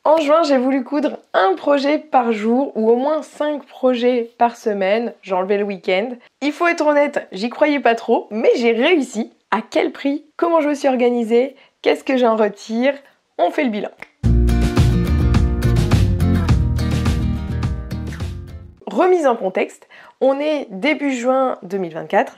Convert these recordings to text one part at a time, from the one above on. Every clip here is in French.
En juin, j'ai voulu coudre un projet par jour ou au moins 5 projets par semaine. J'enlevais le week-end. Il faut être honnête, j'y croyais pas trop, mais j'ai réussi. À quel prix? Comment je me suis organisée? Qu'est-ce que j'en retire? On fait le bilan. Remise en contexte, on est début juin 2024.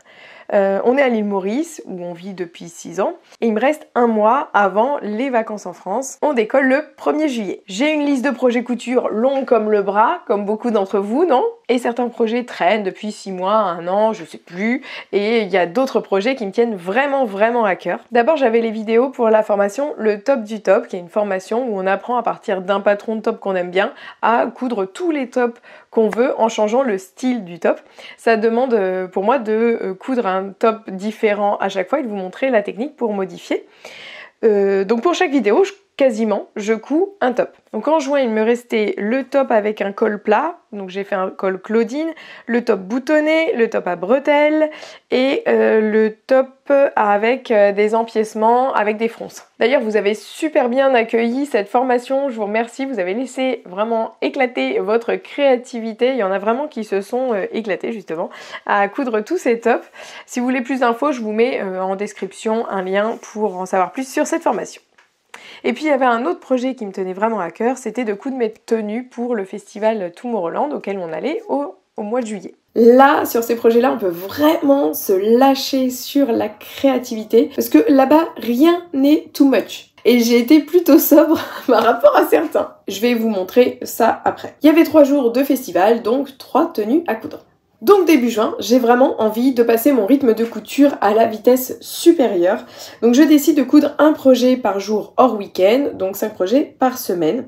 On est à l'île Maurice, où on vit depuis 6 ans, et il me reste un mois avant les vacances en France. On décolle le 1er juillet. J'ai une liste de projets couture longue comme le bras, comme beaucoup d'entre vous, non? Et certains projets traînent depuis 6 mois, 1 an, je sais plus, et il y a d'autres projets qui me tiennent vraiment à cœur. D'abord, j'avais les vidéos pour la formation Le Top du Top, qui est une formation où on apprend à partir d'un patron de top qu'on aime bien à coudre tous les tops qu'on veut en changeant le style du top. Ça demande pour moi de coudre un top différent à chaque fois et de vous montrer la technique pour modifier. Donc pour chaque vidéo, quasiment, je couds un top. Donc en juin, il me restait le top avec un col plat, donc j'ai fait un col Claudine, le top boutonné, le top à bretelles et le top avec des empiècements, avec des fronces. D'ailleurs, vous avez super bien accueilli cette formation, je vous remercie, vous avez laissé vraiment éclater votre créativité. Il y en a vraiment qui se sont éclatés justement à coudre tous ces tops. Si vous voulez plus d'infos, je vous mets en description un lien pour en savoir plus sur cette formation. Et puis il y avait un autre projet qui me tenait vraiment à cœur, c'était de coudre mes tenues pour le festival Tomorrowland auquel on allait au mois de juillet. Là, sur ces projets-là, on peut vraiment se lâcher sur la créativité parce que là-bas, rien n'est too much. Et j'ai été plutôt sobre par rapport à certains. Je vais vous montrer ça après. Il y avait 3 jours de festival, donc 3 tenues à coudre. Donc début juin, j'ai vraiment envie de passer mon rythme de couture à la vitesse supérieure. Donc je décide de coudre un projet par jour hors week-end, donc 5 projets par semaine.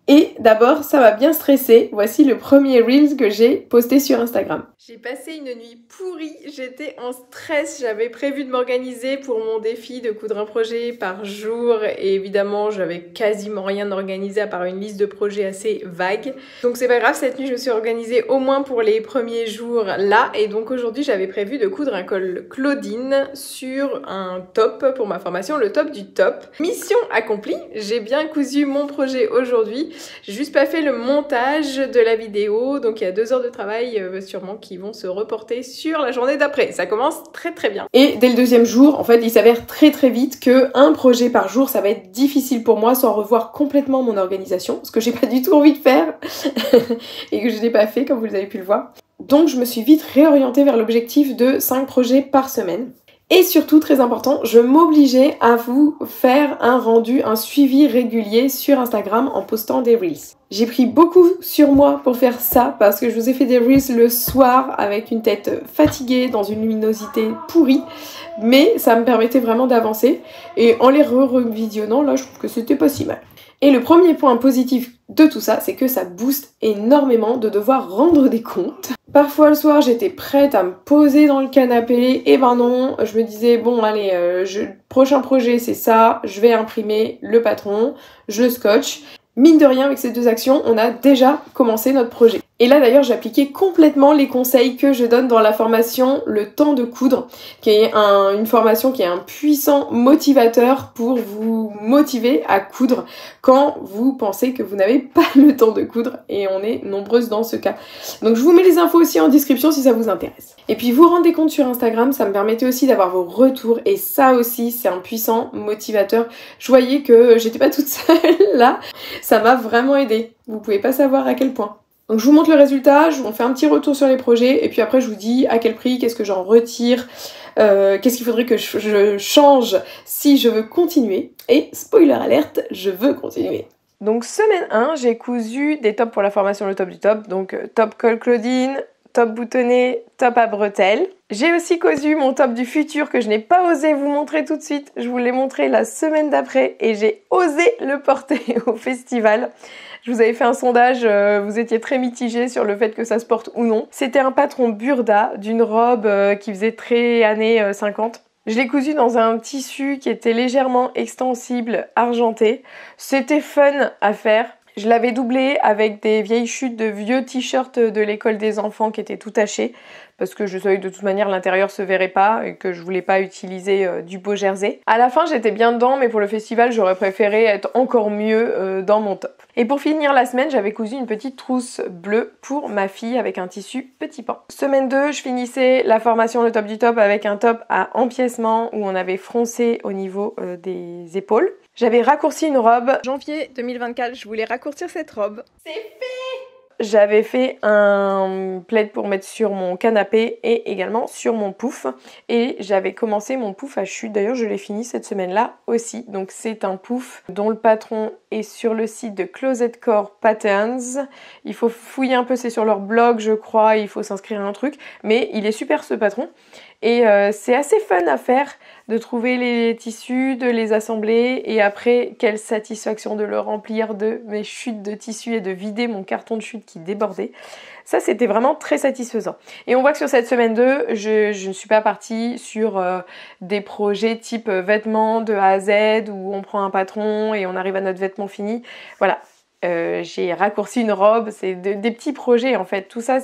Et d'abord, ça m'a bien stressé. Voici le premier Reels que j'ai posté sur Instagram. J'ai passé une nuit pourrie, j'étais en stress, j'avais prévu de m'organiser pour mon défi de coudre un projet par jour et évidemment j'avais quasiment rien organisé à part une liste de projets assez vague. Donc c'est pas grave, cette nuit je me suis organisée au moins pour les premiers jours là et donc aujourd'hui j'avais prévu de coudre un col Claudine sur un top pour ma formation, le top du top. Mission accomplie, j'ai bien cousu mon projet aujourd'hui. J'ai juste pas fait le montage de la vidéo, donc il y a 2 heures de travail sûrement qui vont se reporter sur la journée d'après. Ça commence très bien. Et dès le 2e jour, en fait, il s'avère très vite que un projet par jour, ça va être difficile pour moi sans revoir complètement mon organisation, ce que j'ai pas du tout envie de faire et que je n'ai pas fait comme vous avez pu le voir. Donc je me suis vite réorientée vers l'objectif de 5 projets par semaine. Et surtout, très important, je m'obligeais à vous faire un rendu, un suivi régulier sur Instagram en postant des Reels. J'ai pris beaucoup sur moi pour faire ça parce que je vous ai fait des Reels le soir avec une tête fatiguée, dans une luminosité pourrie, mais ça me permettait vraiment d'avancer et en les revisionnant, là, je trouve que c'était pas si mal. Et le premier point positif de tout ça, c'est que ça booste énormément de devoir rendre des comptes. Parfois le soir, j'étais prête à me poser dans le canapé, et ben non, je me disais, bon allez, prochain projet c'est ça, je vais imprimer le patron, je le scotche. Mine de rien, avec ces 2 actions, on a déjà commencé notre projet. Et là d'ailleurs, j'ai appliqué complètement les conseils que je donne dans la formation Le Temps de Coudre, qui est une formation qui est un puissant motivateur pour vous motiver à coudre quand vous pensez que vous n'avez pas le temps de coudre, et on est nombreuses dans ce cas. Donc je vous mets les infos aussi en description si ça vous intéresse. Et puis vous rendez compte sur Instagram, ça me permettait aussi d'avoir vos retours, et ça aussi c'est un puissant motivateur. Je voyais que j'étais pas toute seule là, ça m'a vraiment aidée. Vous pouvez pas savoir à quel point. Donc je vous montre le résultat, on fait un petit retour sur les projets et puis après je vous dis à quel prix, qu'est-ce que j'en retire, qu'est-ce qu'il faudrait que je change si je veux continuer. Et spoiler alerte, je veux continuer. Donc semaine 1, j'ai cousu des tops pour la formation Le Top du Top, donc top col Claudine, top boutonné, top à bretelles. J'ai aussi cousu mon top du futur que je n'ai pas osé vous montrer tout de suite. Je vous l'ai montré la semaine d'après et j'ai osé le porter au festival. Je vous avais fait un sondage, vous étiez très mitigés sur le fait que ça se porte ou non. C'était un patron Burda d'une robe qui faisait très années 50. Je l'ai cousu dans un tissu qui était légèrement extensible, argenté. C'était fun à faire. Je l'avais doublé avec des vieilles chutes de vieux t-shirts de l'école des enfants qui étaient tout tachés parce que je savais que de toute manière l'intérieur se verrait pas et que je voulais pas utiliser du beau jersey. À la fin j'étais bien dedans, mais pour le festival j'aurais préféré être encore mieux dans mon top. Et pour finir la semaine, j'avais cousu une petite trousse bleue pour ma fille avec un tissu petit pan. Semaine 2, je finissais la formation le top du top avec un top à empiècement où on avait froncé au niveau des épaules. J'avais raccourci une robe. Janvier 2024, je voulais raccourcir cette robe. C'est fait! J'avais fait un plaid pour mettre sur mon canapé et également sur mon pouf. Et j'avais commencé mon pouf à chute. D'ailleurs, je l'ai fini cette semaine-là aussi. Donc c'est un pouf dont le patron est sur le site de Closet Core Patterns. Il faut fouiller un peu, c'est sur leur blog, je crois. Il faut s'inscrire à un truc. Mais il est super ce patron. Et c'est assez fun à faire de trouver les tissus, de les assembler et après quelle satisfaction de le remplir de mes chutes de tissus et de vider mon carton de chute qui débordait. Ça c'était vraiment très satisfaisant. Et on voit que sur cette semaine 2, je ne suis pas partie sur des projets type vêtements de A à Z où on prend un patron et on arrive à notre vêtement fini. Voilà. J'ai raccourci une robe, c'est des petits projets en fait. Tout ça,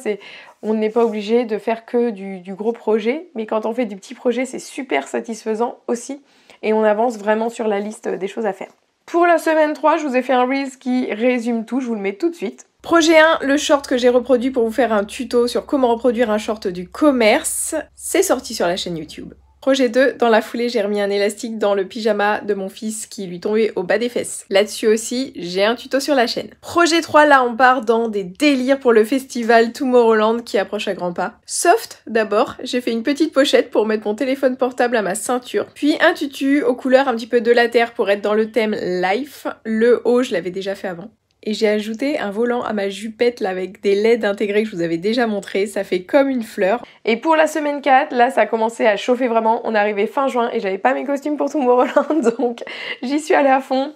on n'est pas obligé de faire que du gros projet, mais quand on fait du petit projet, c'est super satisfaisant aussi et on avance vraiment sur la liste des choses à faire. Pour la semaine 3, je vous ai fait un Reels qui résume tout, je vous le mets tout de suite. Projet 1, le short que j'ai reproduit pour vous faire un tuto sur comment reproduire un short du commerce, c'est sorti sur la chaîne YouTube. Projet 2, dans la foulée, j'ai remis un élastique dans le pyjama de mon fils qui lui tombait au bas des fesses. Là-dessus aussi, j'ai un tuto sur la chaîne. Projet 3, là on part dans des délires pour le festival Tomorrowland qui approche à grands pas. Soft, d'abord, j'ai fait une petite pochette pour mettre mon téléphone portable à ma ceinture, puis un tutu aux couleurs un petit peu de la terre pour être dans le thème life. Le haut, je l'avais déjà fait avant. Et j'ai ajouté un volant à ma jupette là avec des LED intégrés que je vous avais déjà montré, ça fait comme une fleur. Et pour la semaine 4, là ça a commencé à chauffer vraiment, on est arrivé fin juin et j'avais pas mes costumes pour Tomorrowland donc j'y suis allée à fond.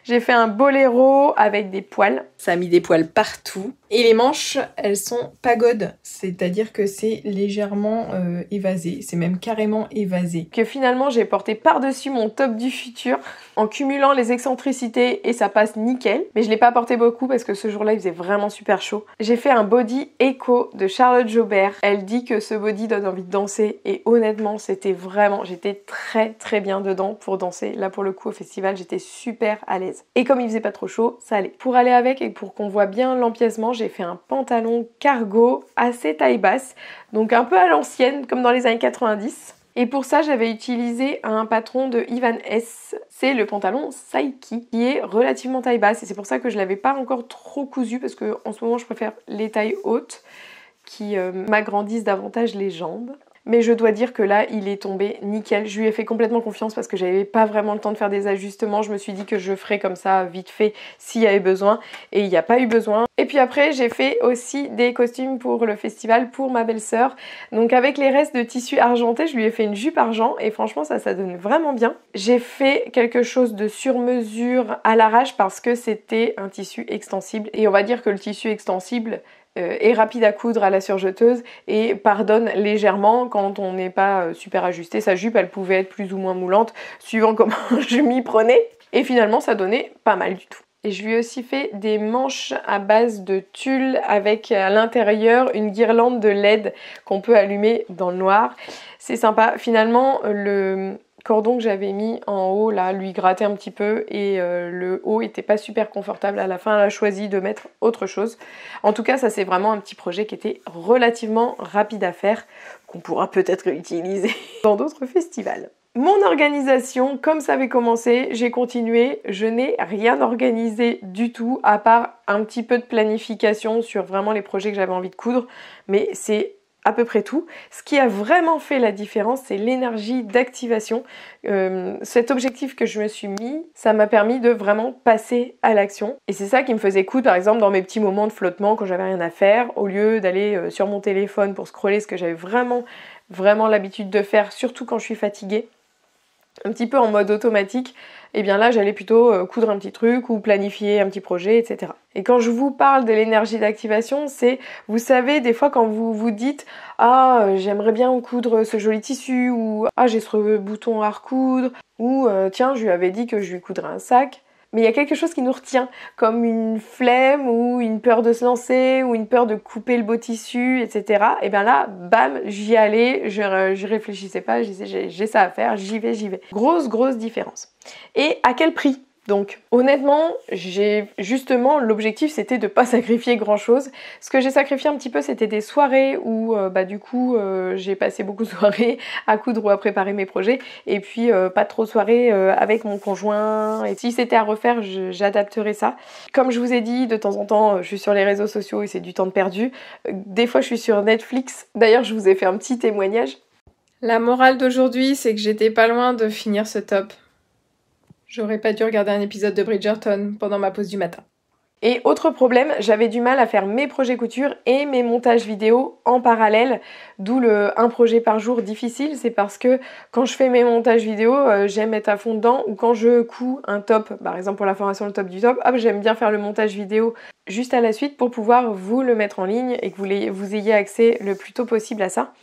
J'ai fait un boléro avec des poils. Ça a mis des poils partout. Et les manches, elles sont pagodes. C'est-à-dire que c'est légèrement évasé. C'est même carrément évasé. Que finalement, j'ai porté par-dessus mon top du futur en cumulant les excentricités et ça passe nickel. Mais je l'ai pas porté beaucoup parce que ce jour-là, il faisait vraiment super chaud. J'ai fait un body éco de Charlotte Jobert. Elle dit que ce body donne envie de danser et honnêtement, c'était vraiment... J'étais très bien dedans pour danser. Là, pour le coup, au festival, j'étais super à l'aise. Et comme il faisait pas trop chaud, ça allait. Pour aller avec et pour qu'on voit bien l'empiècement, j'ai fait un pantalon cargo assez taille basse, donc un peu à l'ancienne, comme dans les années 90. Et pour ça, j'avais utilisé un patron de Ivan S. C'est le pantalon Saiki, qui est relativement taille basse. Et c'est pour ça que je l'avais pas encore trop cousu, parce que en ce moment, je préfère les tailles hautes, qui m'agrandissent davantage les jambes. Mais je dois dire que là, il est tombé nickel. Je lui ai fait complètement confiance parce que j'avais pas vraiment le temps de faire des ajustements. Je me suis dit que je ferais comme ça, vite fait, s'il y avait besoin. Et il n'y a pas eu besoin. Et puis après, j'ai fait aussi des costumes pour le festival, pour ma belle-sœur. Donc avec les restes de tissu argenté, je lui ai fait une jupe argent. Et franchement, ça donne vraiment bien. J'ai fait quelque chose de sur mesure à l'arrache parce que c'était un tissu extensible. Et on va dire que le tissu extensible... est rapide à coudre à la surjeteuse et pardonne légèrement quand on n'est pas super ajusté. Sa jupe, elle pouvait être plus ou moins moulante suivant comment je m'y prenais. Et finalement, ça donnait pas mal du tout. Et je lui ai aussi fait des manches à base de tulle avec à l'intérieur une guirlande de LED qu'on peut allumer dans le noir. C'est sympa. Finalement, le cordon que j'avais mis en haut là lui grattait un petit peu et le haut était pas super confortable. À la fin, elle a choisi de mettre autre chose. En tout cas, ça c'est vraiment un petit projet qui était relativement rapide à faire, qu'on pourra peut-être utiliser dans d'autres festivals. Mon organisation, comme ça avait commencé, j'ai continué. Je n'ai rien organisé du tout, à part un petit peu de planification sur vraiment les projets que j'avais envie de coudre, mais c'est à peu près tout. Ce qui a vraiment fait la différence, c'est l'énergie d'activation. Cet objectif que je me suis mis, ça m'a permis de vraiment passer à l'action. Et c'est ça qui me faisait coudre, par exemple, dans mes petits moments de flottement quand j'avais rien à faire, au lieu d'aller sur mon téléphone pour scroller, ce que j'avais vraiment l'habitude de faire, surtout quand je suis fatiguée. Un petit peu en mode automatique, et bien là j'allais plutôt coudre un petit truc ou planifier un petit projet, etc. Et quand je vous parle de l'énergie d'activation, c'est, vous savez, des fois quand vous vous dites « Ah, j'aimerais bien coudre ce joli tissu » ou « Ah, j'ai ce bouton à recoudre » ou « Tiens, je lui avais dit que je lui coudrais un sac ». mais il y a quelque chose qui nous retient, comme une flemme ou une peur de se lancer ou une peur de couper le beau tissu, etc. Et bien là, bam, j'y allais, je réfléchissais pas, je disais j'ai ça à faire, j'y vais. Grosse différence. Et à quel prix ? Donc honnêtement, justement l'objectif c'était de pas sacrifier grand chose. Ce que j'ai sacrifié un petit peu c'était des soirées où du coup j'ai passé beaucoup de soirées à coudre ou à préparer mes projets et puis pas trop de soirées avec mon conjoint. Et si c'était à refaire, j'adapterais ça. Comme je vous ai dit, de temps en temps je suis sur les réseaux sociaux et c'est du temps de perdu. Des fois je suis sur Netflix. D'ailleurs je vous ai fait un petit témoignage. La morale d'aujourd'hui, c'est que j'étais pas loin de finir ce top. J'aurais pas dû regarder un épisode de Bridgerton pendant ma pause du matin. Et autre problème, j'avais du mal à faire mes projets couture et mes montages vidéo en parallèle, d'où le un projet par jour difficile. C'est parce que quand je fais mes montages vidéo, j'aime être à fond dedans, ou quand je couds un top, par exemple pour la formation le top du top, hop, j'aime bien faire le montage vidéo juste à la suite pour pouvoir vous le mettre en ligne et que vous ayez accès le plus tôt possible à ça.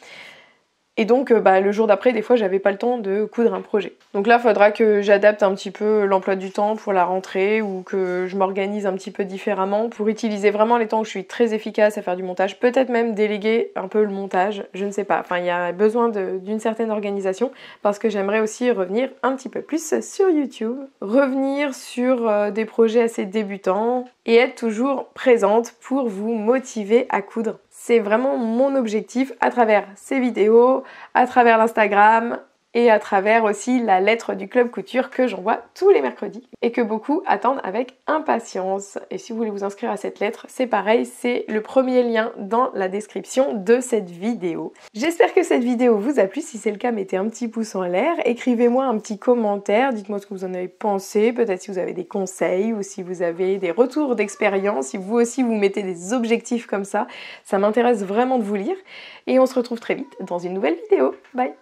Et donc le jour d'après, des fois, j'avais pas le temps de coudre un projet. Donc là, il faudra que j'adapte un petit peu l'emploi du temps pour la rentrée ou que je m'organise un petit peu différemment pour utiliser vraiment les temps où je suis très efficace à faire du montage. Peut-être même déléguer un peu le montage, je ne sais pas. Enfin, il y a besoin d'une certaine organisation parce que j'aimerais aussi revenir un petit peu plus sur YouTube. Revenir sur des projets assez débutants et être toujours présente pour vous motiver à coudre. C'est vraiment mon objectif à travers ces vidéos, à travers l'Instagram et à travers aussi la lettre du Club Couture que j'envoie tous les mercredis et que beaucoup attendent avec impatience. Et si vous voulez vous inscrire à cette lettre, c'est pareil, c'est le premier lien dans la description de cette vidéo. J'espère que cette vidéo vous a plu. Si c'est le cas, mettez un petit pouce en l'air, écrivez-moi un petit commentaire, dites-moi ce que vous en avez pensé, peut-être si vous avez des conseils ou si vous avez des retours d'expérience, si vous aussi vous mettez des objectifs comme ça m'intéresse vraiment de vous lire. Et on se retrouve très vite dans une nouvelle vidéo. Bye!